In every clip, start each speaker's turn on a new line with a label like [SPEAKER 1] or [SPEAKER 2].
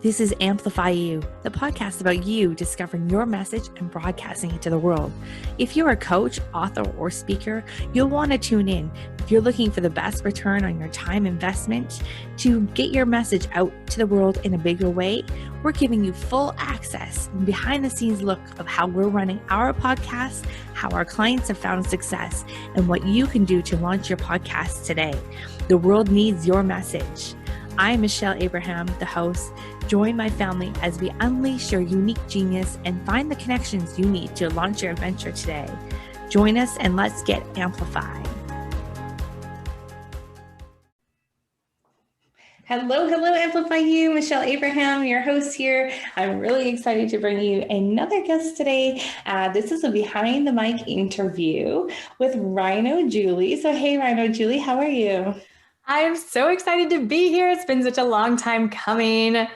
[SPEAKER 1] This is Amplify You, the podcast about you discovering your message and broadcasting it to the world. If you're a coach, author, or speaker, you'll want to tune in. If you're looking for the best return on your time investment to get your message out to the world in a bigger way, we're giving you full access and behind the scenes look of how we're running our podcast, how our clients have found success, and what you can do to launch your podcast today. The world needs your message. I'm Michelle Abraham, the host. Join my family as we unleash your unique genius and find the connections you need to launch your adventure today. Join us and let's get amplified. Hello, Amplify You. Michelle Abraham, your host here. I'm really excited to bring you another guest today. This is a behind the mic interview with Rhino Julie. So hey, Rhino Julie, how are you?
[SPEAKER 2] I'm so excited to be here. It's been such a long time coming.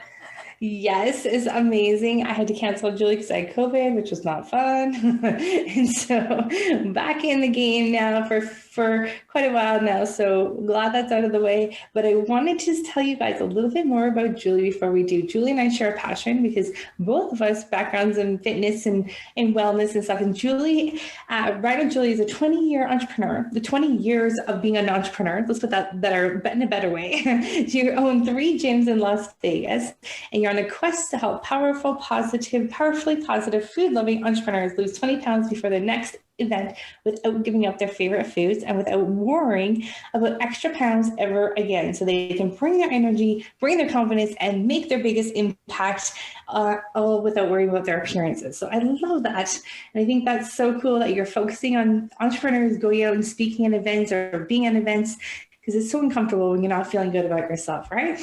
[SPEAKER 1] Yes, it's amazing. I had to cancel Julie because I had COVID, which was not fun. And so back in the game now for quite a while now. So glad that's out of the way. But I wanted to tell you guys a little bit more about Julie before we do. Julie and I share a passion because both of us backgrounds in fitness and wellness and stuff. And Julie, Rhino Julie is a 20-year entrepreneur. The 20 years of being an entrepreneur, let's put that in a better way. You own 3 gyms in Las Vegas, and you're on a quest to help powerfully positive, food-loving entrepreneurs lose 20 pounds before the next event without giving up their favorite foods and without worrying about extra pounds ever again, so they can bring their energy, bring their confidence, and make their biggest impact all without worrying about their appearances. So I love that. And I think that's so cool that you're focusing on entrepreneurs going out and speaking at events or being at events, because it's so uncomfortable when you're not feeling good about yourself, right?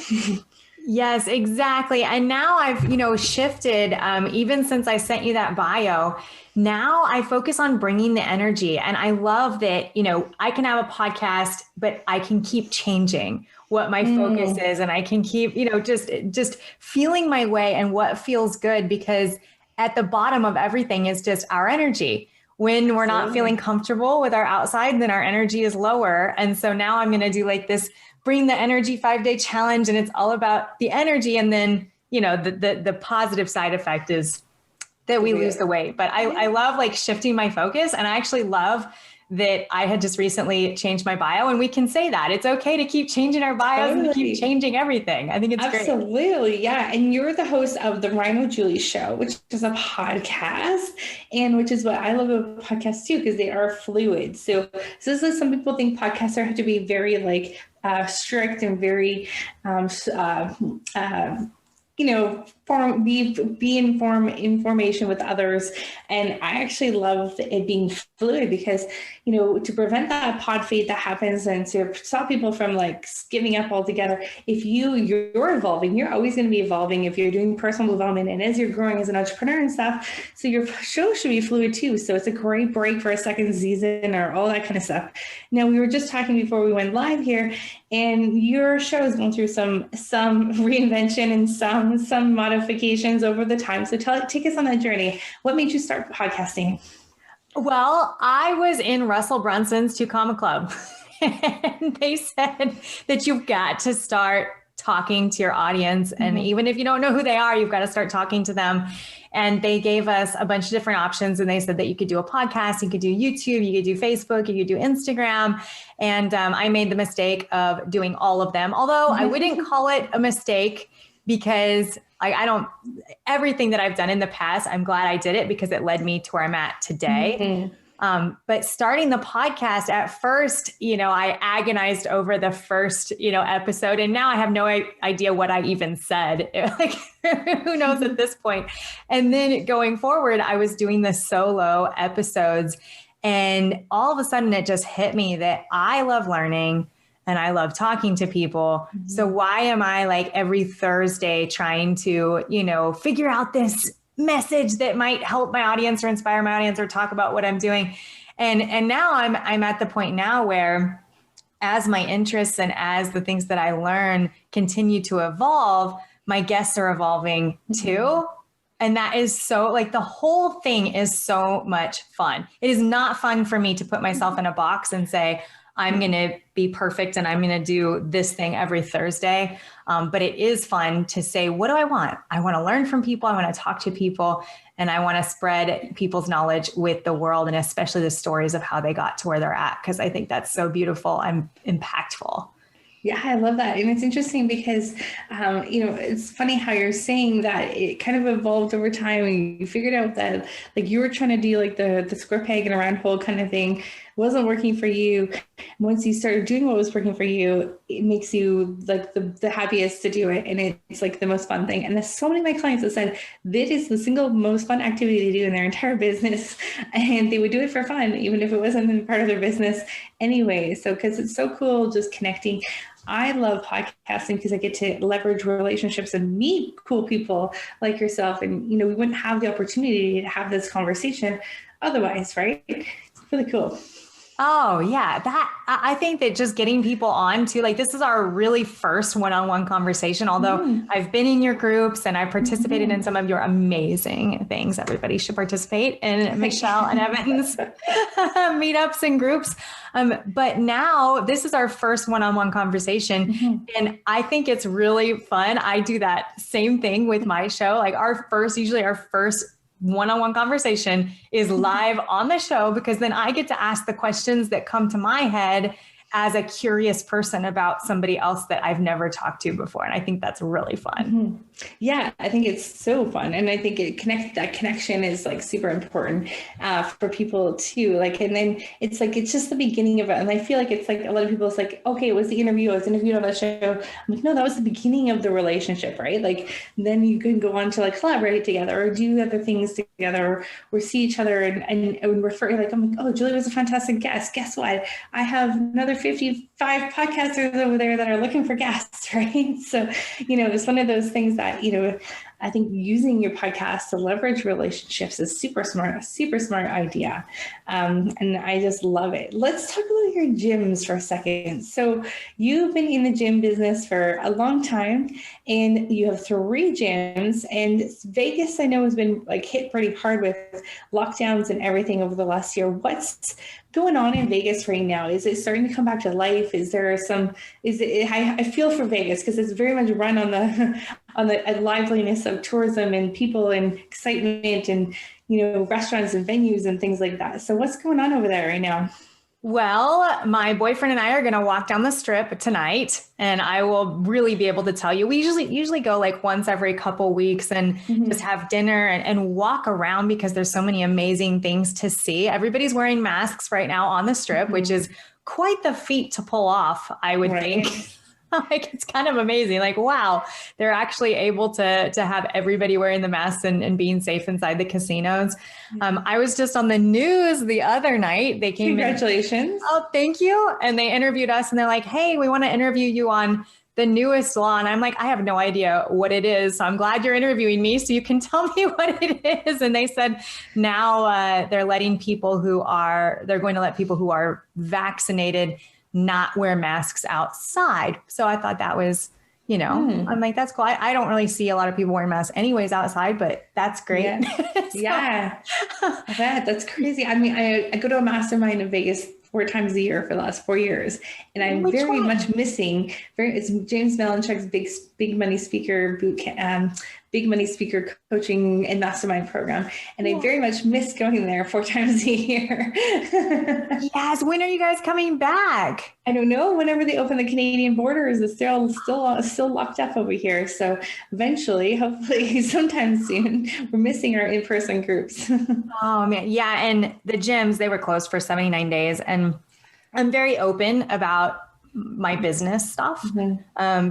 [SPEAKER 2] Yes, exactly. And now I've, shifted, even since I sent you that bio. Now I focus on bringing the energy. And I love that, I can have a podcast, but I can keep changing what my focus is. And I can keep, just feeling my way and what feels good, because at the bottom of everything is just our energy. When we're not feeling comfortable with our outside, then our energy is lower. And so now I'm going to do like this Bring the Energy 5-day challenge. And it's all about the energy. And then, the positive side effect is that we lose the weight. But I love like shifting my focus. And I actually love that I had just recently changed my bio, and we can say that it's okay to keep changing our bios and keep changing everything. I think it's great.
[SPEAKER 1] Absolutely. Yeah. And you're the host of the Rhino Julie Show, which is a podcast, and which is what I love about podcasts too, because they are fluid. So this is, some people think podcasts have to be very strict and very, be information with others. And I actually love it being fluid because, to prevent that pod fade that happens and to stop people from giving up altogether, if you're evolving, you're always going to be evolving if you're doing personal development and as you're growing as an entrepreneur and stuff. So your show should be fluid too. So it's a great break for a second season or all that kind of stuff. Now, we were just talking before we went live here, and your show has gone through some reinvention and some modifications over the time. So take us on that journey. What made you start podcasting?
[SPEAKER 2] Well, I was in Russell Brunson's 2 Comma Club, and they said that you've got to start talking to your audience. And even if you don't know who they are, you've got to start talking to them. And they gave us a bunch of different options. And they said that you could do a podcast, you could do YouTube, you could do Facebook, you could do Instagram. And I made the mistake of doing all of them, although I wouldn't call it a mistake, because I don't, everything that I've done in the past, I'm glad I did it because it led me to where I'm at today. But starting the podcast at first, I agonized over the first, episode, and now I have no idea what I even said. Who knows at this point? And then going forward, I was doing the solo episodes, and all of a sudden it just hit me that I love learning and I love talking to people. So why am I every Thursday trying to, figure out this message that might help my audience or inspire my audience or talk about what I'm doing? And now I'm at the point now where, as my interests and as the things that I learn continue to evolve, my guests are evolving too. And that is so, the whole thing is so much fun. It is not fun for me to put myself in a box and say, I'm going to be perfect and I'm going to do this thing every Thursday. But it is fun to say, what do I want? I want to learn from people. I want to talk to people, and I want to spread people's knowledge with the world, and especially the stories of how they got to where they're at, because I think that's so beautiful and impactful.
[SPEAKER 1] Yeah, I love that. And it's interesting because, it's funny how you're saying that it kind of evolved over time, and you figured out that like you were trying to do like the square peg in a round hole kind of thing. It wasn't working for you. And once you started doing what was working for you, it makes you like the happiest to do it. And it's like the most fun thing. And there's so many of my clients that said that is the single most fun activity they do in their entire business. And they would do it for fun, even if it wasn't part of their business anyway. So, because it's so cool just connecting. I love podcasting because I get to leverage relationships and meet cool people like yourself. And, we wouldn't have the opportunity to have this conversation otherwise, right? It's really cool.
[SPEAKER 2] Oh yeah. I think that just getting people on to, like, this is our really first one-on-one conversation, although I've been in your groups and I participated in some of your amazing things. Everybody should participate in Michelle and Evan's meetups and groups. But now this is our first one-on-one conversation. And I think it's really fun. I do that same thing with my show. Like usually our first one-on-one conversation is live on the show, because then I get to ask the questions that come to my head as a curious person about somebody else that I've never talked to before. And I think that's really fun.
[SPEAKER 1] Yeah, I think it's so fun. And I think that connection is like super important for people too. Like, and then it's just the beginning of it. And I feel like it's like a lot of people, it's like, okay, it was the interview. I was interviewed on the show. I'm like, no, that was the beginning of the relationship, right? Like, then you can go on to like collaborate together or do other things together, or see each other and refer. Like, I'm like, oh, Julie was a fantastic guest. Guess what? I have another 55 podcasters over there that are looking for guests, right? So, it's one of those things that, I think using your podcast to leverage relationships is a super smart idea. And I just love it. Let's talk about your gyms for a second. So you've been in the gym business for a long time, and you have 3 gyms, and Vegas, I know, has been like hit pretty hard with lockdowns and everything over the last year. What's going on in Vegas right now? Is it starting to come back to life? I feel for Vegas because it's very much run on the liveliness of tourism and people and excitement and, restaurants and venues and things like that. So what's going on over there right now?
[SPEAKER 2] Well, my boyfriend and I are going to walk down the strip tonight, and I will really be able to tell you. We usually go like once every couple weeks and just have dinner and walk around, because there's so many amazing things to see. Everybody's wearing masks right now on the strip, which is quite the feat to pull off, I would think. Like, it's kind of amazing. Like, wow, they're actually able to have everybody wearing the masks and being safe inside the casinos. I was just on the news the other night. They came
[SPEAKER 1] Congratulations.
[SPEAKER 2] Oh, thank you. And they interviewed us, and they're like, hey, we want to interview you on the newest law. And I'm like, I have no idea what it is. So I'm glad you're interviewing me so you can tell me what it is. And they said now they're going to let people who are vaccinated not wear masks outside. So I thought that was, I'm like, that's cool. I don't really see a lot of people wearing masks anyways outside, but that's great.
[SPEAKER 1] Yeah. I bet. That's crazy. I mean, I go to a mastermind in Vegas 4 times a year for the last 4 years. And I'm very much missing, it's James Malinchuk's big money speaker boot camp, big money speaker coaching and mastermind program. And I very much miss going there 4 times a year.
[SPEAKER 2] Yes. When are you guys coming back?
[SPEAKER 1] I don't know. Whenever they open the Canadian borders, it's still locked up over here. So eventually, hopefully sometime soon, we're missing our in-person groups.
[SPEAKER 2] Oh man. Yeah. And the gyms, they were closed for 79 days. And I'm very open about my business stuff.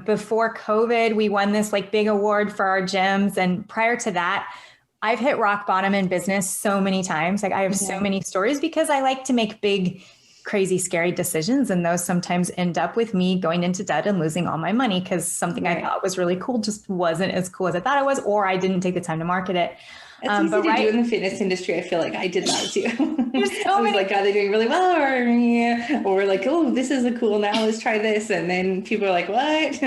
[SPEAKER 2] Before COVID, we won this like big award for our gyms. And prior to that, I've hit rock bottom in business so many times. Like, I have so many stories because I like to make big, crazy, scary decisions. And those sometimes end up with me going into debt and losing all my money because something I thought was really cool just wasn't as cool as I thought it was, or I didn't take the time to market it.
[SPEAKER 1] It's easy to do in the fitness industry. I feel like I did that too. I was like, oh, they're doing really well. Or like, oh, this is a cool, now let's try this. And then people are like, what?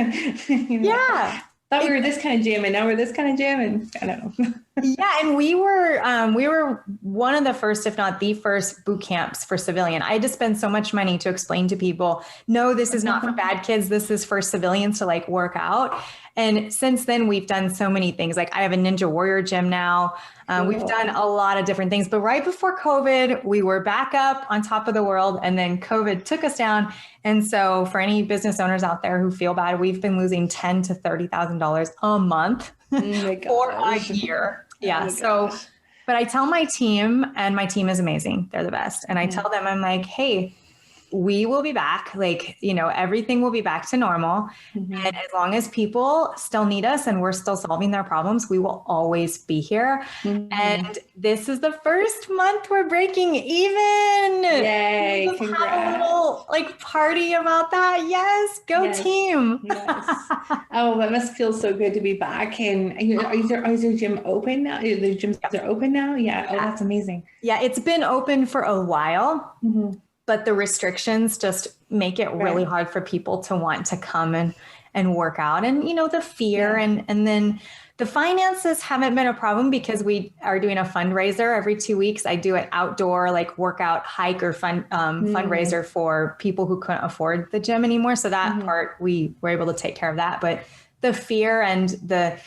[SPEAKER 2] Yeah.
[SPEAKER 1] Thought we were this kind of gym and now we're this kind of gym. And I don't know.
[SPEAKER 2] Yeah, and we were one of the first, if not the first, boot camps for civilian. I had to spend so much money to explain to people, no, this is not for bad kids. This is for civilians to like work out. And since then, we've done so many things. Like I have a Ninja Warrior gym now. We've done a lot of different things. But right before COVID, we were back up on top of the world, and then COVID took us down. And so, for any business owners out there who feel bad, we've been losing $10,000 to $30,000 a month for a year. Yeah. So, but I tell my team, and my team is amazing. They're the best. And I tell them, I'm like, hey, we will be back. Like, everything will be back to normal. And as long as people still need us and we're still solving their problems, we will always be here. And this is the first month we're breaking even.
[SPEAKER 1] Yay.
[SPEAKER 2] We'll have a little like party about that. Yes. Go team.
[SPEAKER 1] Yes. Oh, that must feel so good to be back. And is your gym open now? The gyms are open now? Yeah. Oh, that's amazing.
[SPEAKER 2] Yeah. It's been open for a while. But the restrictions just make it really hard for people to want to come and work out. And, the fear and then the finances haven't been a problem because we are doing a fundraiser every 2 weeks. I do an outdoor like workout hike or fundraiser for people who couldn't afford the gym anymore. So that part, we were able to take care of that. But the fear and the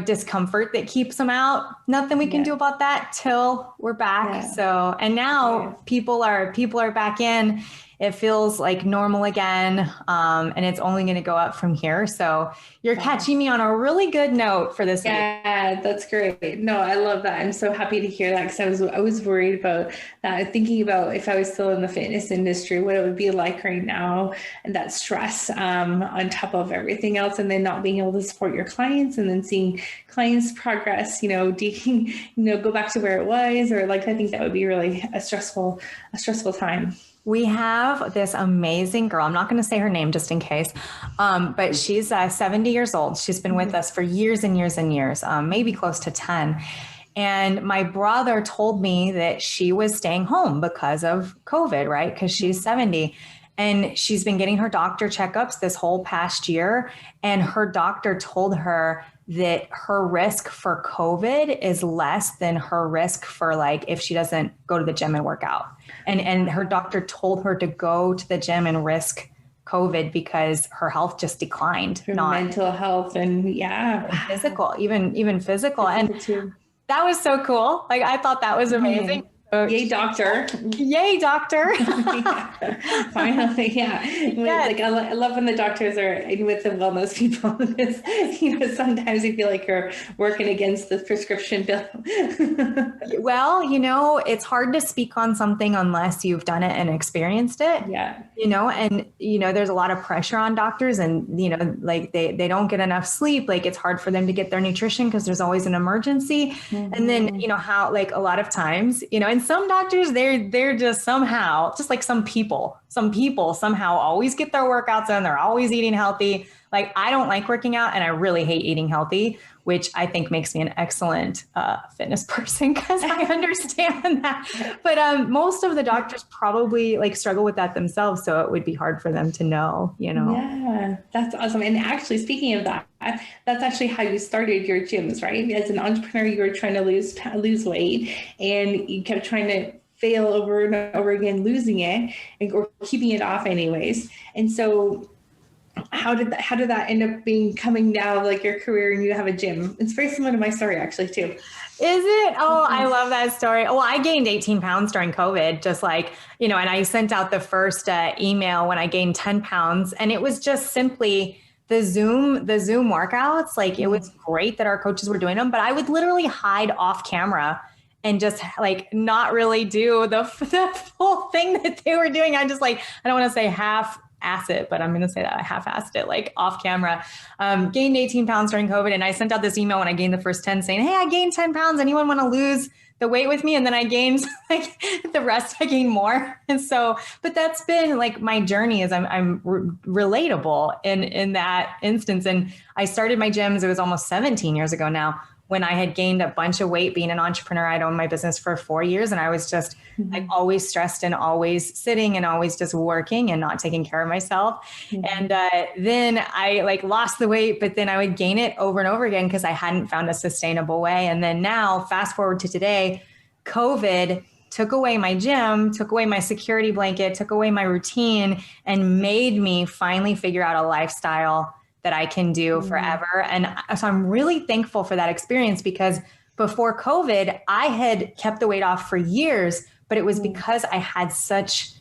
[SPEAKER 2] discomfort that keeps them out. Nothing we can do about that till we're back. So, and now people are back in. It feels like normal again. And it's only going to go up from here. So you're catching me on a really good note for this week.
[SPEAKER 1] Yeah, that's great. No, I love that. I'm so happy to hear that because I was worried about that, thinking about if I was still in the fitness industry, what it would be like right now, and that stress on top of everything else, and then not being able to support your clients, and then seeing clients progress, go back to where it was, or like, I think that would be really a stressful time.
[SPEAKER 2] We have this amazing girl. I'm not going to say her name just in case, but she's 70 years old. She's been with us for years and years and years, maybe close to 10. And my brother told me that she was staying home because of COVID, right? Because she's 70. And she's been getting her doctor checkups this whole past year. And her doctor told her that her risk for COVID is less than her risk for like if she doesn't go to the gym and work out. And her doctor told her to go to the gym and risk COVID because her health just declined.
[SPEAKER 1] Her mental health and
[SPEAKER 2] physical, even physical. And that was so cool. Like I thought that was amazing.
[SPEAKER 1] Yay, doctor.
[SPEAKER 2] Yay, doctor.
[SPEAKER 1] Finally, Like I love when the doctors are with the wellness people. Because, sometimes you feel like you're working against the prescription bill.
[SPEAKER 2] Well, it's hard to speak on something unless you've done it and experienced it.
[SPEAKER 1] Yeah.
[SPEAKER 2] And, there's a lot of pressure on doctors and, like they don't get enough sleep. Like it's hard for them to get their nutrition because there's always an emergency. And then, how like a lot of times, and some doctors, they're just somehow, just like some people somehow always get their workouts in. They're always eating healthy. Like I don't like working out and I really hate eating healthy, which I think makes me an excellent fitness person because I understand that. But most of the doctors probably like struggle with that themselves. So it would be hard for them to know,
[SPEAKER 1] Yeah, that's awesome. And actually, speaking of that, that's actually how you started your gyms, right? As an entrepreneur, you were trying to lose weight and you kept trying to fail over and over again, losing it or keeping it off anyways. And so how did that end up coming now, like your career, and you have a gym? It's very similar to my story actually too.
[SPEAKER 2] Is it? Oh, I love that story. Well, I gained 18 pounds during COVID, just like, and I sent out the first email when I gained 10 pounds, and it was just simply the Zoom workouts. Like it was great that our coaches were doing them, but I would literally hide off camera and just like not really do the full thing that they were doing. I just like, I don't want to say half-ass it, but I'm going to say that I half-assed it like off camera. Gained 18 pounds during COVID. And I sent out this email when I gained the first 10 saying, hey, I gained 10 pounds. Anyone want to lose the weight with me? And then I gained like the rest, I gained more. And so, but that's been like my journey is I'm relatable in that instance. And I started my gyms, it was almost 17 years ago now, when I had gained a bunch of weight being an entrepreneur. I'd owned my business for 4 years and I was just like always stressed and always sitting and always just working and not taking care of myself. And then I like lost the weight, but then I would gain it over and over again because I hadn't found a sustainable way. And then now fast forward to today, COVID took away my gym, took away my security blanket, took away my routine, and made me finally figure out a lifestyle that I can do forever. And so I'm really thankful for that experience, because before COVID, I had kept the weight off for years, but it was because I had such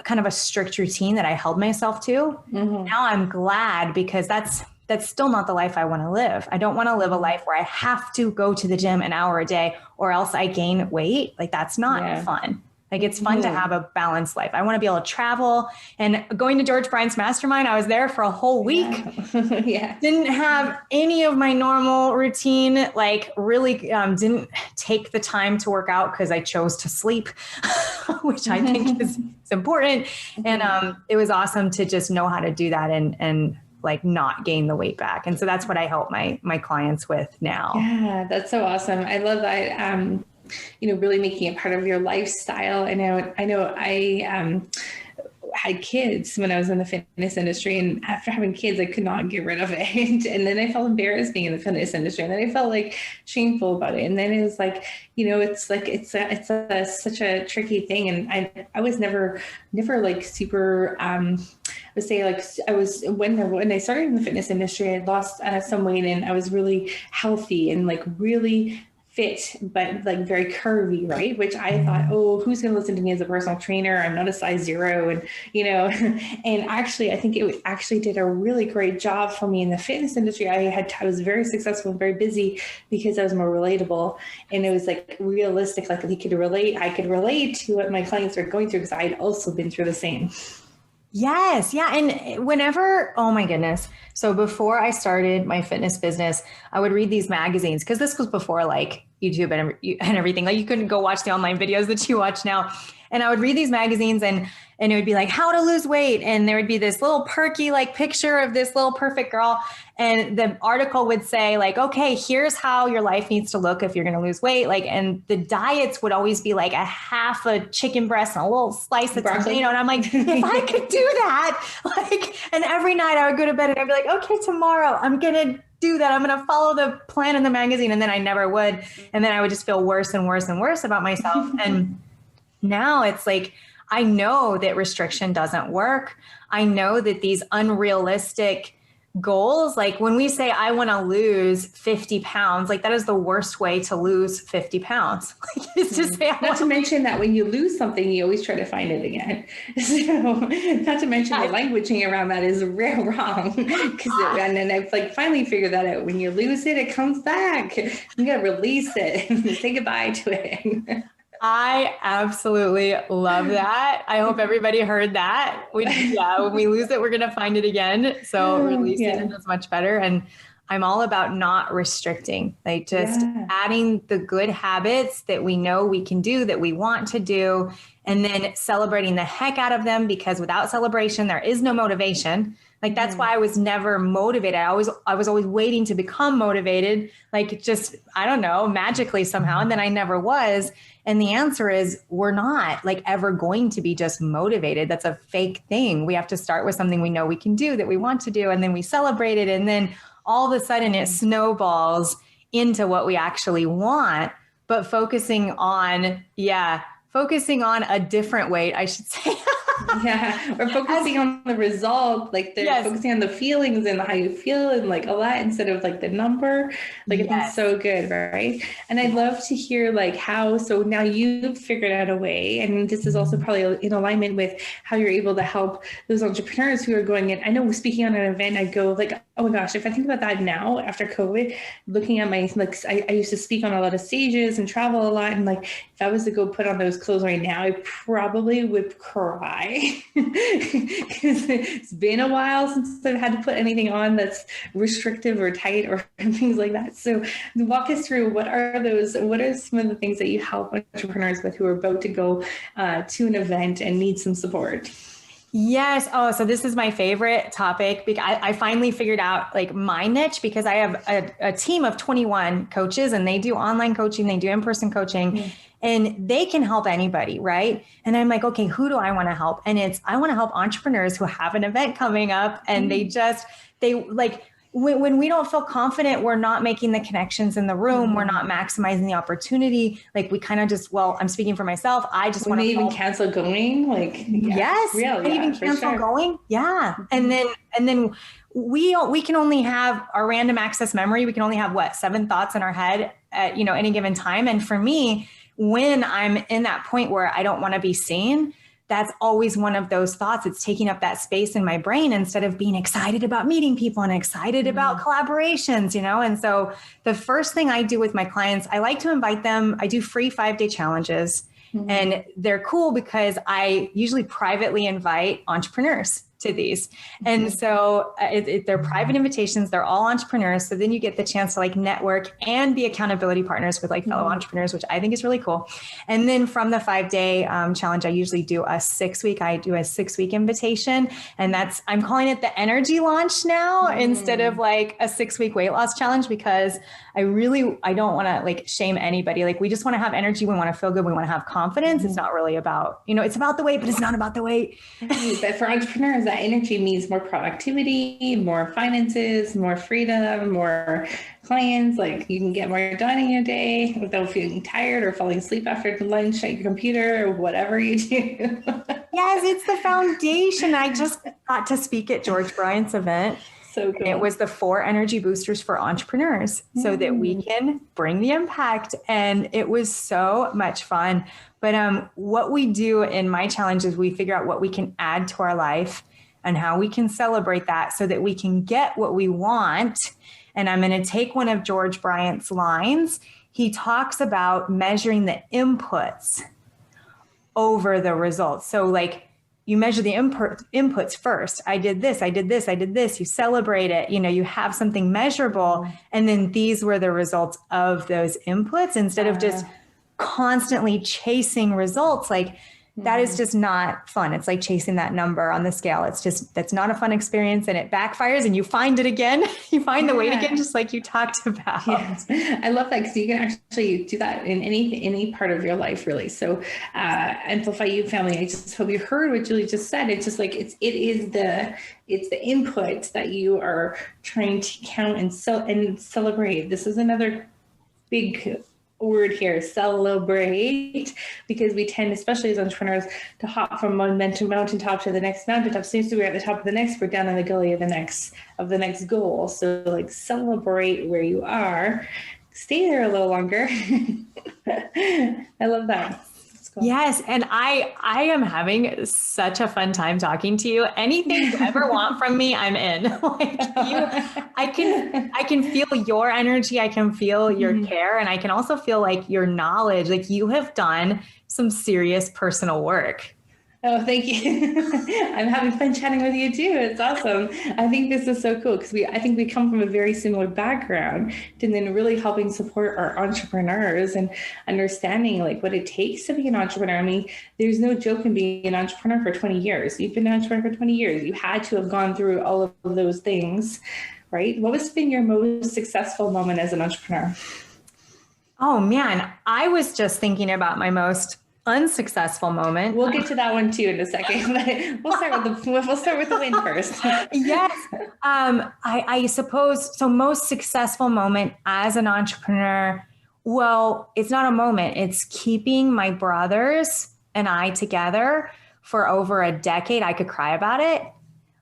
[SPEAKER 2] kind of a strict routine that I held myself to. Now I'm glad, because that's still not the life I want to live. I don't want to live a life where I have to go to the gym an hour a day or else I gain weight. Like that's not fun. Like it's fun to have a balanced life. I want to be able to travel. And going to George Bryant's mastermind, I was there for a whole week. Didn't have any of my normal routine, like really didn't take the time to work out because I chose to sleep, which I think is important. And it was awesome to just know how to do that and like not gain the weight back. And so that's what I help my clients with now.
[SPEAKER 1] Yeah, that's so awesome. I love that. Really making it part of your lifestyle. I know I had kids when I was in the fitness industry, and after having kids, I could not get rid of it. And then I felt embarrassed being in the fitness industry, and then I felt like shameful about it. And then it was like, it's such a tricky thing. And I was never like super, I would say like when I started in the fitness industry, I lost some weight and I was really healthy and like really fit, but like very curvy, right? Which I thought, oh, who's going to listen to me as a personal trainer? I'm not a size 0. And, and actually, I think it actually did a really great job for me in the fitness industry. I was very successful and very busy because I was more relatable. And it was like realistic, like I could relate to what my clients are going through because I had also been through the same.
[SPEAKER 2] Yes. Yeah. And whenever, oh my goodness. So before I started my fitness business, I would read these magazines, because this was before like YouTube and everything. Like you couldn't go watch the online videos that you watch now. And I would read these magazines and it would be like how to lose weight. And there would be this little perky like picture of this little perfect girl. And the article would say like, okay, here's how your life needs to look if you're going to lose weight. Like, and the diets would always be like a half a chicken breast and a little slice of tomato. And I'm like, if I could do that, like, and every night I would go to bed and I'd be like, okay, tomorrow I'm going to do that. I'm going to follow the plan in the magazine. And then I never would. And then I would just feel worse and worse and worse about myself. And now it's like, I know that restriction doesn't work. I know that these unrealistic goals, like when we say, I want to lose 50 pounds, like that is the worst way to lose 50 pounds. Like, it's just say,
[SPEAKER 1] not to mention that when you lose something, you always try to find it again. So not to mention the languaging around that is real wrong. And then I've like finally figured that out. When you lose it, it comes back. You got to release it, say goodbye to it.
[SPEAKER 2] I absolutely love that. I hope everybody heard that. When we lose it, we're going to find it again. So releasing it is much better. And I'm all about not restricting, like just adding the good habits that we know we can do, that we want to do, and then celebrating the heck out of them, because without celebration, there is no motivation. Like that's why I was never motivated. I was always waiting to become motivated, like just, I don't know, magically somehow. And then I never was. And the answer is we're not like ever going to be just motivated. That's a fake thing. We have to start with something we know we can do, that we want to do. And then we celebrate it. And then all of a sudden it snowballs into what we actually want, but focusing on a different weight, I should say.
[SPEAKER 1] Or focusing on the result, like they're focusing on the feelings and how you feel and like all that instead of like the number. Like it's so good, right? And I'd love to hear like how, so now you've figured out a way, and this is also probably in alignment with how you're able to help those entrepreneurs who are going in. I know speaking on an event, I go like, oh my gosh, if I think about that now after COVID, looking at my, like I used to speak on a lot of stages and travel a lot. And like, if I was to go put on those clothes right now, I probably would cry because it's been a while since I've had to put anything on that's restrictive or tight or things like that. So walk us through what are some of the things that you help entrepreneurs with who are about to go to an event and need some support?
[SPEAKER 2] Yes. Oh, so this is my favorite topic because I finally figured out like my niche because I have a team of 21 coaches and they do online coaching, they do in-person coaching, and they can help anybody. Right. And I'm like, okay, who do I want to help? And I want to help entrepreneurs who have an event coming up and they like, when we don't feel confident, we're not making the connections in the room. We're not maximizing the opportunity. Like we kind of just, well, I'm speaking for myself. I just want to
[SPEAKER 1] even cancel going. Like,
[SPEAKER 2] yes, and even cancel going. Yeah. And then we can only have our random access memory. We can only have 7 thoughts in our head at, any given time. And for me, when I'm in that point where I don't want to be seen, that's always one of those thoughts. It's taking up that space in my brain instead of being excited about meeting people and excited about collaborations, And so the first thing I do with my clients, I like to invite them. I do free 5-day challenges and they're cool because I usually privately invite entrepreneurs to these. And so they're private invitations. They're all entrepreneurs. So then you get the chance to like network and be accountability partners with like fellow entrepreneurs, which I think is really cool. And then from the 5-day challenge, I usually do a 6-week invitation. And I'm calling it the energy launch now instead of like a 6-week weight loss challenge, because I don't want to like shame anybody. Like we just want to have energy. We want to feel good. We want to have confidence. It's not really about, it's about the weight, but it's not about the weight.
[SPEAKER 1] But for entrepreneurs, that energy means more productivity, more finances, more freedom, more clients. Like you can get more done in your day without feeling tired or falling asleep after lunch at your computer or whatever you do.
[SPEAKER 2] Yes, it's the foundation. I just got to speak at George Bryant's event. So cool. It was the 4 energy boosters for entrepreneurs so that we can bring the impact. And it was so much fun. But what we do in my challenge is we figure out what we can add to our life and how we can celebrate that so that we can get what we want. And I'm going to take one of George Bryant's lines. He talks about measuring the inputs over the results. So like, you measure the inputs first. I did this, I did this, I did this. You celebrate it, you have something measurable. And then these were the results of those inputs instead of just constantly chasing results. Like that is just not fun. It's like chasing that number on the scale. That's not a fun experience and it backfires and you find it again. You find the weight again, just like you talked about.
[SPEAKER 1] Yes. I love that because you can actually do that in any part of your life, really. So Amplify You family, I just hope you heard what Julie just said. It's just like, it's the input that you are trying to count and celebrate. This is another big word here, celebrate, because we tend, especially as entrepreneurs, to hop from one mountaintop to the next mountaintop. As soon as we're at the top of the next, we're down in the gully of the next goal. So like celebrate where you are, stay there a little longer. I love that.
[SPEAKER 2] Yes. And I am having such a fun time talking to you. Anything you ever want from me, I'm in. Like I can feel your energy. I can feel your care. And I can also feel like your knowledge, like you have done some serious personal work.
[SPEAKER 1] Oh, thank you. I'm having fun chatting with you too. It's awesome. I think this is so cool because I think we come from a very similar background, and then really helping support our entrepreneurs and understanding like what it takes to be an entrepreneur. I mean, there's no joke in being an entrepreneur for 20 years. You've been an entrepreneur for 20 years. You had to have gone through all of those things, right? What has been your most successful moment as an entrepreneur?
[SPEAKER 2] Oh man, I was just thinking about my most unsuccessful moment.
[SPEAKER 1] We'll get to that one too in a second. We'll start with the win first.
[SPEAKER 2] Yes. I suppose so. Most successful moment as an entrepreneur. Well, it's not a moment. It's keeping my brothers and I together for over a decade. I could cry about it.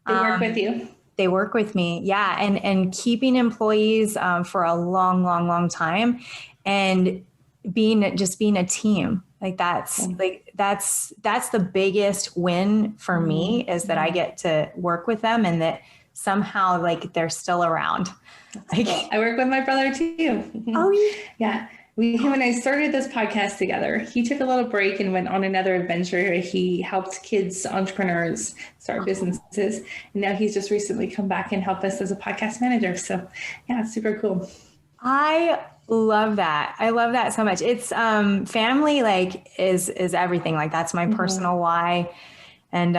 [SPEAKER 1] They work with you.
[SPEAKER 2] They work with me. Yeah. And keeping employees for a long time and being a team. Like that's the biggest win for me is that I get to work with them and that somehow like they're still around. Like,
[SPEAKER 1] cool. I work with my brother too.
[SPEAKER 2] Oh
[SPEAKER 1] yeah. Him and I started this podcast together. He took a little break and went on another adventure. He helped kids, entrepreneurs start businesses. And now he's just recently come back and helped us as a podcast manager. So yeah, it's super cool.
[SPEAKER 2] I love that. I love that so much. It's family like is everything. Like that's my personal why. And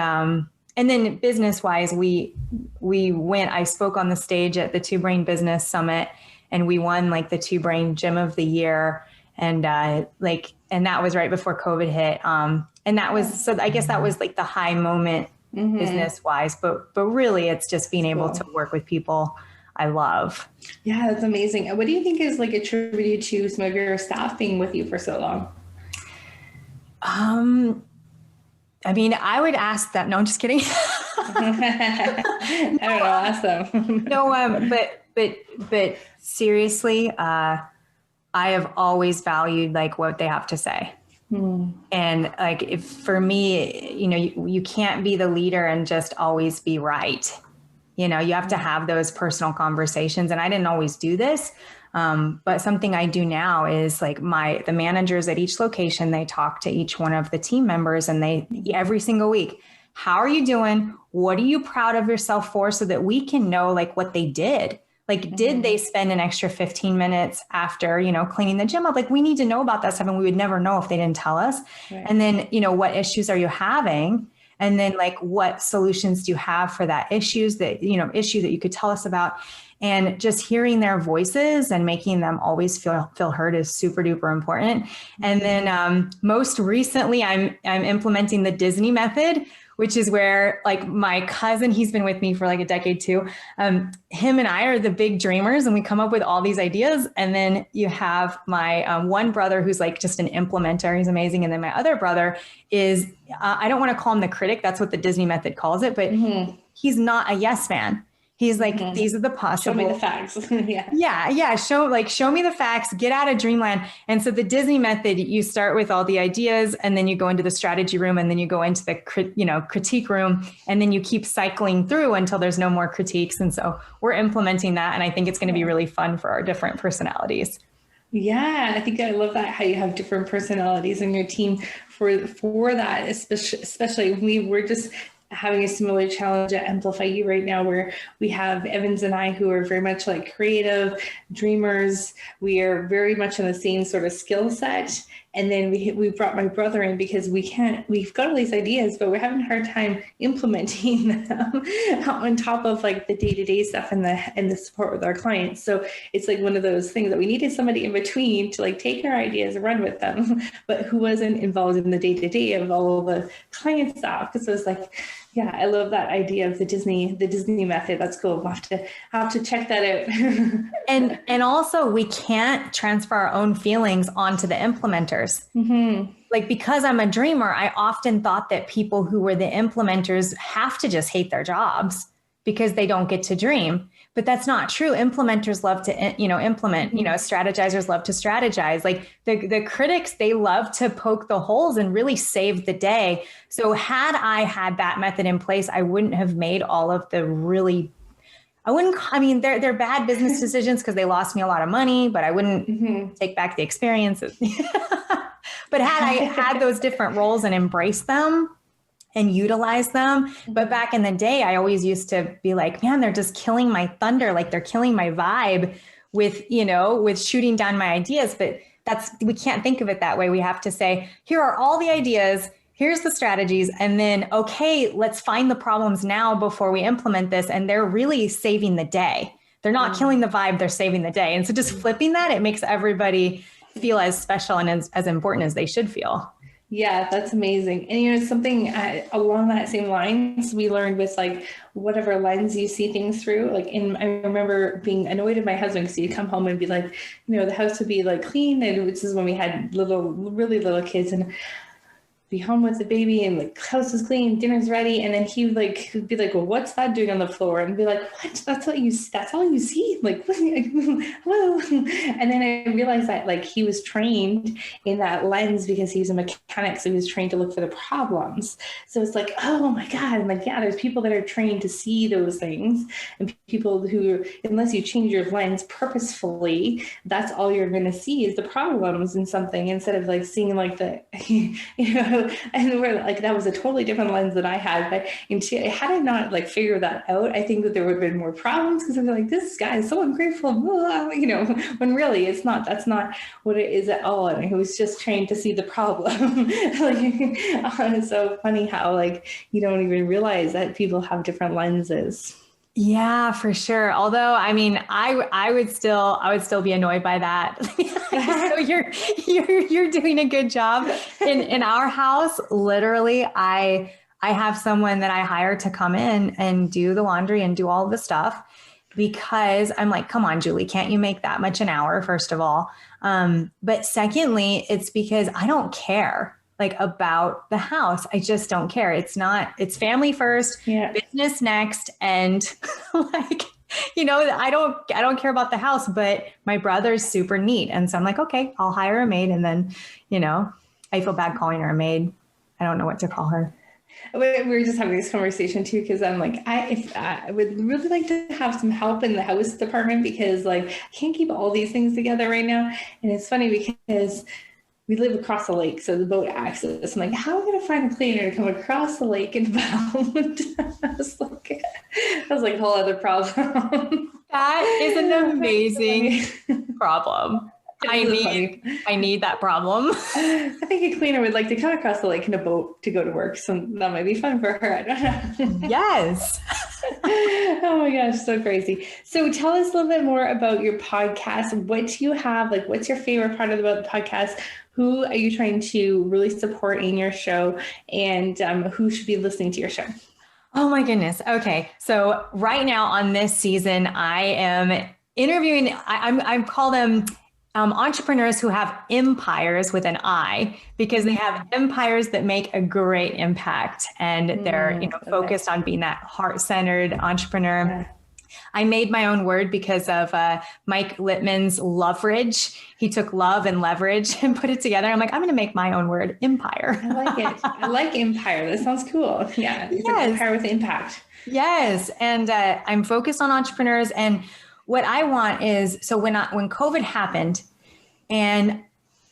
[SPEAKER 2] and then business wise, I spoke on the stage at the Two Brain Business Summit, and we won like the Two Brain Gym of the Year. And and that was right before COVID hit. And that was, so I guess that was like the high moment business wise, but really it's just being able to work with people I love.
[SPEAKER 1] Yeah, that's amazing. What do you think is like attributed to some of your staff being with you for so long?
[SPEAKER 2] I mean, I would ask that. No, I'm just kidding.
[SPEAKER 1] I don't know. Ask them.
[SPEAKER 2] No, but seriously, I have always valued like what they have to say. And like, if for me, you can't be the leader and just always be right. You have to have those personal conversations. And I didn't always do this. But something I do now is like the managers at each location, they talk to each one of the team members, and every single week, how are you doing? What are you proud of yourself for? So that we can know like what they did. Like, did they spend an extra 15 minutes after, cleaning the gym up? Like, we need to know about that stuff, and we would never know if they didn't tell us. Right. And then, what issues are you having? And then like, what solutions do you have for that issue that you could tell us about? And just hearing their voices and making them always feel heard is super duper important. And then most recently, I'm implementing the Disney method, which is where like my cousin, he's been with me for like a decade too. Him and I are the big dreamers, and we come up with all these ideas. And then you have my one brother who's like just an implementer. He's amazing. And then my other brother is, I don't want to call him the critic. That's what the Disney method calls it, but he's not a yes man. He's like, these are the possible.
[SPEAKER 1] Show me the facts.
[SPEAKER 2] Yeah. Show me the facts, get out of dreamland. And so the Disney method, you start with all the ideas, and then you go into the strategy room, and then you go into the critique room, and then you keep cycling through until there's no more critiques. And so we're implementing that. And I think it's going to be really fun for our different personalities.
[SPEAKER 1] Yeah, I think I love that, how you have different personalities in your team for that, especially we're just having a similar challenge at Amplify You right now, where we have Evans and I, who are very much like creative dreamers. We are very much in the same sort of skill set. And then we brought my brother in because we've got all these ideas, but we're having a hard time implementing them on top of like the day-to-day stuff and the support with our clients. So it's like one of those things that we needed somebody in between to like take our ideas and run with them, but who wasn't involved in the day-to-day of all of the client stuff. Because it was like, yeah, I love that idea of the Disney method. That's cool. We'll have to check that out.
[SPEAKER 2] And also, we can't transfer our own feelings onto the implementers. Like, because I'm a dreamer, I often thought that people who were the implementers have to just hate their jobs because they don't get to dream. But that's not true. Implementers love to, implement, strategizers love to strategize. Like the critics, they love to poke the holes and really save the day. So had I had that method in place, I wouldn't have made all of the they're bad business decisions because they lost me a lot of money, but I wouldn't take back the experiences. But had I had those different roles and embraced them and utilize them. But back in the day, I always used to be like, man, they're just killing my thunder. Like they're killing my vibe with shooting down my ideas. But we can't think of it that way. We have to say, here are all the ideas. Here's the strategies. And then, okay, let's find the problems now before we implement this. And they're really saving the day. They're not killing the vibe. They're saving the day. And so just flipping that, it makes everybody feel as special and as important as they should feel.
[SPEAKER 1] Yeah, that's amazing. And something along that same lines, we learned with like whatever lens you see things through. Like I remember being annoyed at my husband because he'd come home and be like, the house would be like clean, and this is when we had really little kids, and be home with the baby and the house is clean, dinner's ready, and then he'd be like, well, what's that doing on the floor? And be like, what? That's all you see? Like, hello. And then I realized that like he was trained in that lens because he was a mechanic, so he was trained to look for the problems. So it's like, oh my God. And like, yeah, there's people that are trained to see those things, and people who, unless you change your lens purposefully, that's all you're going to see is the problems in something, instead of like seeing like the, and we're like, that was a totally different lens than I had. But had I not like figured that out, I think that there would have been more problems, because I'm like, this guy is so ungrateful, you know, when really it's not, that's not what it is at all. And he was just trained to see the problem. Like, it's so funny how like, you don't even realize that people have different lenses.
[SPEAKER 2] Yeah, for sure. Although, I mean, I would still be annoyed by that. So you're doing a good job. In our house, literally, I have someone that I hire to come in and do the laundry and do all the stuff, because I'm like, come on, Julie, can't you make that much an hour, first of all? But secondly, it's because I don't care like about the house. I just don't care. It's family first, business next. And like, you know, I don't care about the house, but my brother's super neat. And so I'm like, okay, I'll hire a maid. And then, you know, I feel bad calling her a maid. I don't know what to call her.
[SPEAKER 1] We were just having this conversation too, because I'm like, I would really like to have some help in the house department, because like I can't keep all these things together right now. And it's funny because we live across the lake, so the boat access. I'm like, how am I going to find a cleaner to come across the lake and bound? I was like a whole other problem.
[SPEAKER 2] That is an amazing problem. I need that problem.
[SPEAKER 1] I think a cleaner would like to come across the lake in a boat to go to work, so that might be fun for her. I don't know.
[SPEAKER 2] Yes.
[SPEAKER 1] Oh my gosh, so crazy. So tell us a little bit more about your podcast. What do you have? Like, what's your favorite part about the podcast? Who are you trying to really support in your show, and who should be listening to your show?
[SPEAKER 2] Oh my goodness. Okay. So right now on this season, I am interviewing, I call them entrepreneurs who have empires with an I, because they have empires that make a great impact, and they're, you know, focused on being that heart-centered entrepreneur. Yeah. I made my own word because of Mike Littman's leverage. He took love and leverage and put it together. I'm like, I'm going to make my own word, empire.
[SPEAKER 1] I like it. I like empire. That sounds cool. Yeah. It's an empire with impact.
[SPEAKER 2] Yes. And I'm focused on entrepreneurs. And what I want is, so when COVID happened and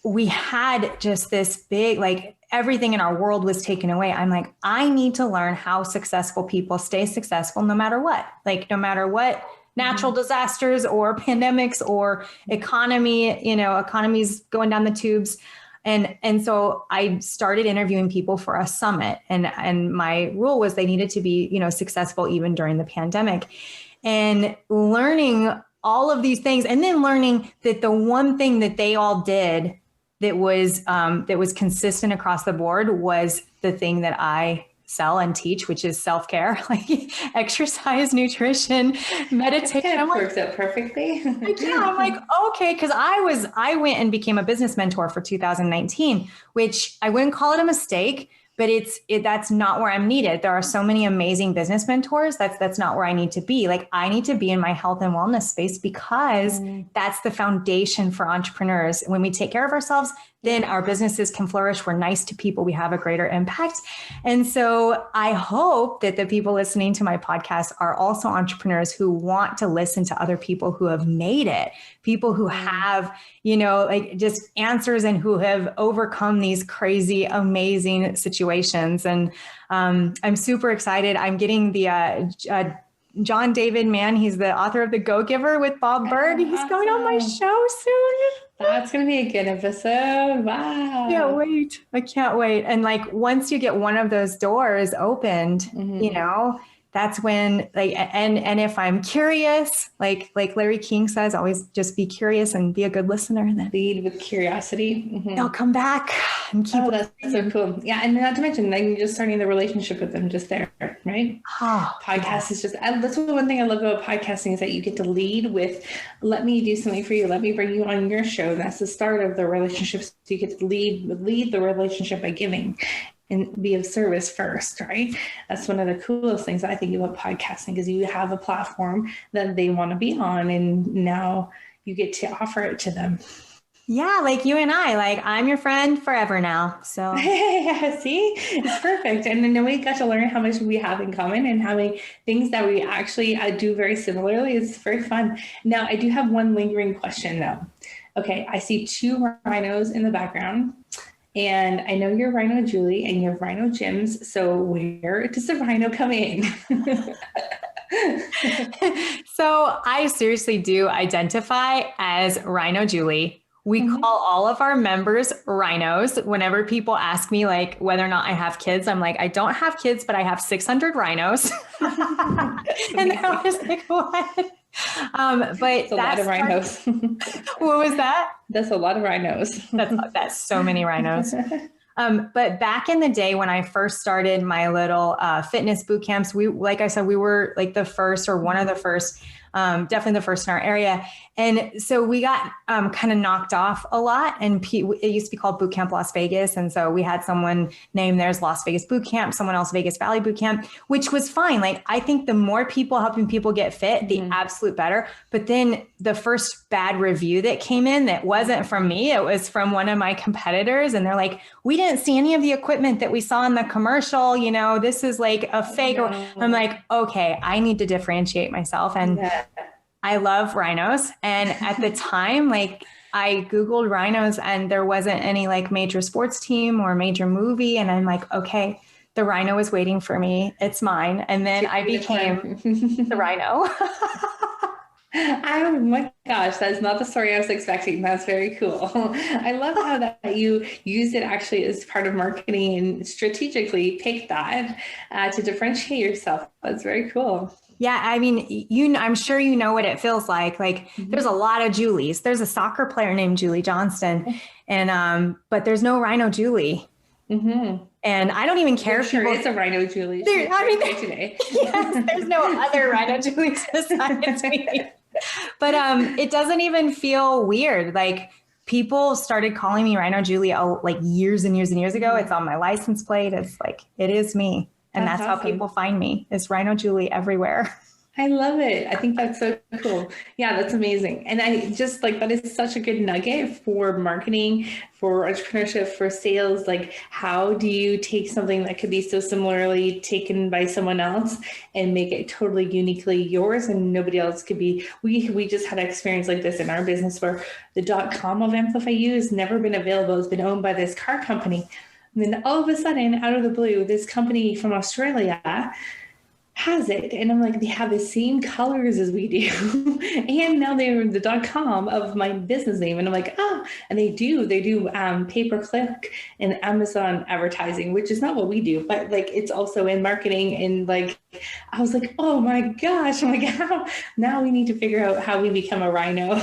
[SPEAKER 2] we had just this big, like everything in our world was taken away, I'm like, I need to learn how successful people stay successful no matter what, like no matter what natural disasters or pandemics or economy, you know, economy's going down the tubes. And so I started interviewing people for a summit, and my rule was they needed to be, you know, successful even during the pandemic, and learning all of these things. And then learning that the one thing that they all did that was consistent across the board was the thing that I sell and teach, which is self-care, like exercise, nutrition, meditation. It kind
[SPEAKER 1] of works out perfectly.
[SPEAKER 2] I'm like, okay. Cause I went and became a business mentor for 2019, which I wouldn't call it a mistake, but that's not where I'm needed. There are so many amazing business mentors. That's not where I need to be. Like, I need to be in my health and wellness space, because that's the foundation for entrepreneurs. When we take care of ourselves, then our businesses can flourish. We're nice to people. We have a greater impact. And so I hope that the people listening to my podcast are also entrepreneurs who want to listen to other people who have made it, people who have, you know, like just answers, and who have overcome these crazy, amazing situations. And I'm super excited. I'm getting the John David Mann. He's the author of The Go-Giver with Bob Berg. He's going on my show soon.
[SPEAKER 1] That's going to be a good episode. Wow.
[SPEAKER 2] I can't wait. And like, once you get one of those doors opened, you know, that's when, like, and if I'm curious, like Larry King says, always just be curious and be a good listener, and then
[SPEAKER 1] lead with curiosity.
[SPEAKER 2] They'll come back and keep.
[SPEAKER 1] Oh, that's so cool. Yeah. And not to mention, like, you're just starting the relationship with them just there, right? Podcast is just, that's one thing I love about podcasting, is that you get to lead with, let me do something for you. Let me bring you on your show. That's the start of the relationship. So you get to lead the relationship by giving and be of service first, right? That's one of the coolest things I think about podcasting, because you have a platform that they want to be on, and now you get to offer it to them.
[SPEAKER 2] Yeah, like you and I, like, I'm your friend forever now. So
[SPEAKER 1] yeah, see, it's perfect. And then we got to learn how much we have in common, and how many things that we actually do very similarly. It's very fun. Now, I do have one lingering question though. Okay, I see 2 rhinos in the background. And I know you're Rhino Julie and you have Rhino gyms. So where does the Rhino come in?
[SPEAKER 2] So I seriously do identify as Rhino Julie. We call all of our members rhinos. Whenever people ask me like whether or not I have kids, I'm like, I don't have kids, but I have 600 rhinos. And they're always like, what? But
[SPEAKER 1] That's a lot of rhinos.
[SPEAKER 2] What was that?
[SPEAKER 1] That's a lot of rhinos.
[SPEAKER 2] That's so many rhinos. But back in the day when I first started my little fitness boot camps, like I said, we were like the first or one of the first, definitely the first in our area. And so we got kind of knocked off a lot. And it used to be called Boot Camp Las Vegas. And so we had someone named there's Las Vegas Boot Camp, someone else Vegas Valley Boot Camp, which was fine. Like I think the more people helping people get fit, the absolute better. But then the first bad review that came in that wasn't from me, it was from one of my competitors. And they're like, we didn't see any of the equipment that we saw in the commercial. You know, this is like a fake. I'm like, okay, I need to differentiate myself. And I love rhinos. And at the time, like I Googled rhinos and there wasn't any like major sports team or major movie. And I'm like, okay, the rhino is waiting for me. It's mine. And then I became the rhino.
[SPEAKER 1] Oh my gosh, that's not the story I was expecting. That's very cool. I love how that you use it actually as part of marketing and strategically pick that to differentiate yourself. That's very cool.
[SPEAKER 2] Yeah, I mean, I'm sure you know what it feels like. Like there's a lot of Julies. There's a soccer player named Julie Johnston, and but there's no Rhino Julie. And I don't even care if
[SPEAKER 1] sure it's a Rhino Julie.
[SPEAKER 2] Today. Yes, there's no other Rhino Julies besides me. But it doesn't even feel weird. Like people started calling me Rhino Julie like years and years and years ago. It's on my license plate. It's like, it is me. And that's awesome. How people find me is Rhino Julie everywhere.
[SPEAKER 1] I love it. I think that's so cool. Yeah, that's amazing. And I just like, that is such a good nugget for marketing, for entrepreneurship, for sales. Like, how do you take something that could be so similarly taken by someone else and make it totally uniquely yours and nobody else could be? We just had an experience like this in our business where the .com of Amplify U has never been available. It's been owned by this car company. And then all of a sudden, out of the blue, this company from Australia has it. And I'm like, they have the same colors as we do. And now they're the .com of my business name. And I'm like, oh, and they do pay-per-click and Amazon advertising, which is not what we do, but like, it's also in marketing. And like, I was like, oh my gosh, I'm like, how now we need to figure out how we become a rhino.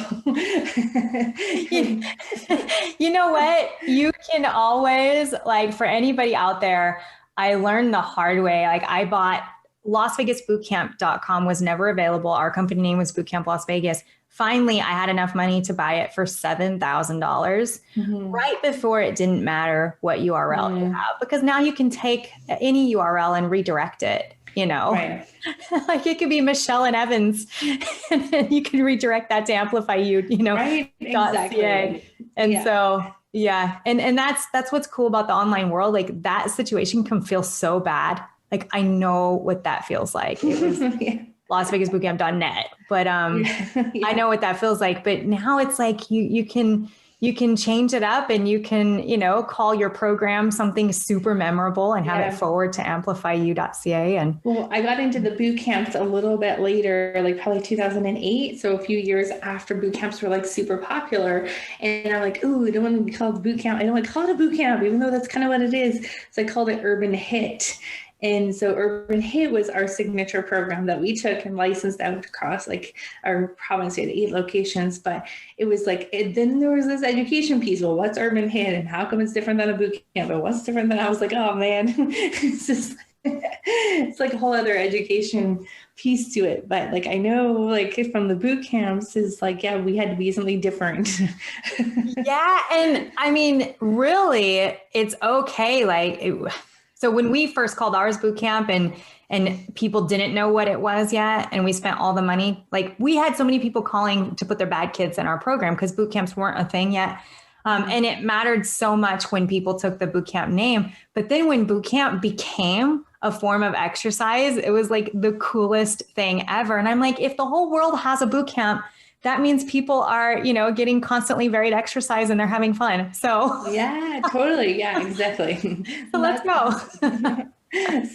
[SPEAKER 2] You know what? You can always, like, for anybody out there, I learned the hard way. Like I bought LasVegasBootCamp.com was never available. Our company name was Bootcamp Las Vegas. Finally, I had enough money to buy it for $7,000 right before it didn't matter what URL you have, because now you can take any URL and redirect it, you know, right. Like it could be Michelle and Evans and then you can redirect that to Amplify you know,
[SPEAKER 1] right. Exactly.
[SPEAKER 2] .ca. And so, yeah. And that's what's cool about the online world. Like that situation can feel so bad. Like, I know what that feels like. It was LasVegasBootcamp.net, but I know what that feels like. But now it's like you can change it up and you can, you know, call your program something super memorable and have it forward to amplifyu.ca. And
[SPEAKER 1] well, I got into the boot camps a little bit later, like probably 2008. So a few years after boot camps were like super popular. And I'm like, ooh, I don't want to be called boot camp. I don't want to call it a boot camp, even though that's kind of what it is. So I called it Urban Hit. And so Urban Hit was our signature program that we took and licensed out across like our province. We had 8 locations, but it was like, then there was this education piece. Well, what's Urban Hit and how come it's different than a boot camp? But what's different than, I was like, oh man, it's just, it's like a whole other education piece to it. But like, I know like from the boot camps is like, yeah, we had to be something different.
[SPEAKER 2] Yeah. And I mean, really, it's okay. Like, so when we first called ours boot camp and people didn't know what it was yet, and we spent all the money, like we had so many people calling to put their bad kids in our program because boot camps weren't a thing yet. And it mattered so much when people took the boot camp name. But then when boot camp became a form of exercise, it was like the coolest thing ever. And I'm like, if the whole world has a boot camp, that means people are, getting constantly varied exercise and they're having fun. So,
[SPEAKER 1] Yeah, totally. Yeah, exactly.
[SPEAKER 2] so let's go.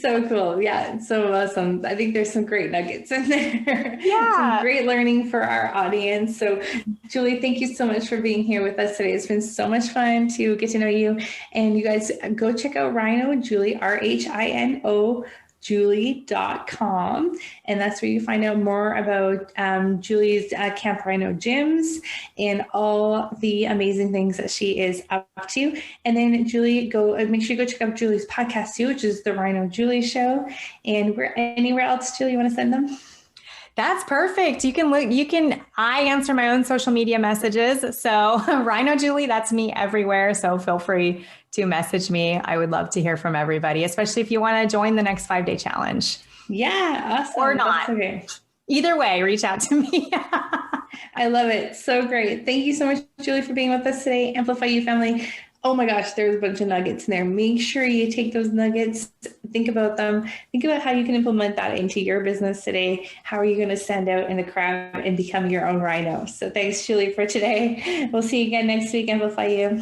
[SPEAKER 1] So cool. Yeah, so awesome. I think there's some great nuggets in there. Some
[SPEAKER 2] Yeah.
[SPEAKER 1] great learning for our audience. So, Julie, thank you so much for being here with us today. It's been so much fun to get to know you. And you guys go check out Rhino Julie, Rhino Julie.com. And that's where you find out more about Julie's Camp Rhino gyms and all the amazing things that she is up to. And then Julie, make sure you go check out Julie's podcast too, which is the Rhino Julie Show. And anywhere else, Julie, you want to send them?
[SPEAKER 2] That's perfect. I answer my own social media messages. So Rhino Julie, that's me everywhere. So feel free to message me. I would love to hear from everybody, especially if you want to join the next 5-day challenge.
[SPEAKER 1] Yeah, awesome.
[SPEAKER 2] Or not.
[SPEAKER 1] Okay.
[SPEAKER 2] Either way, reach out to me.
[SPEAKER 1] I love it. So great. Thank you so much, Julie, for being with us today. Amplify You family. Oh my gosh, there's a bunch of nuggets in there. Make sure you take those nuggets, think about them, think about how you can implement that into your business today. How are you going to stand out in the crowd and become your own rhino? So thanks, Julie, for today. We'll see you again next week. Amplify You.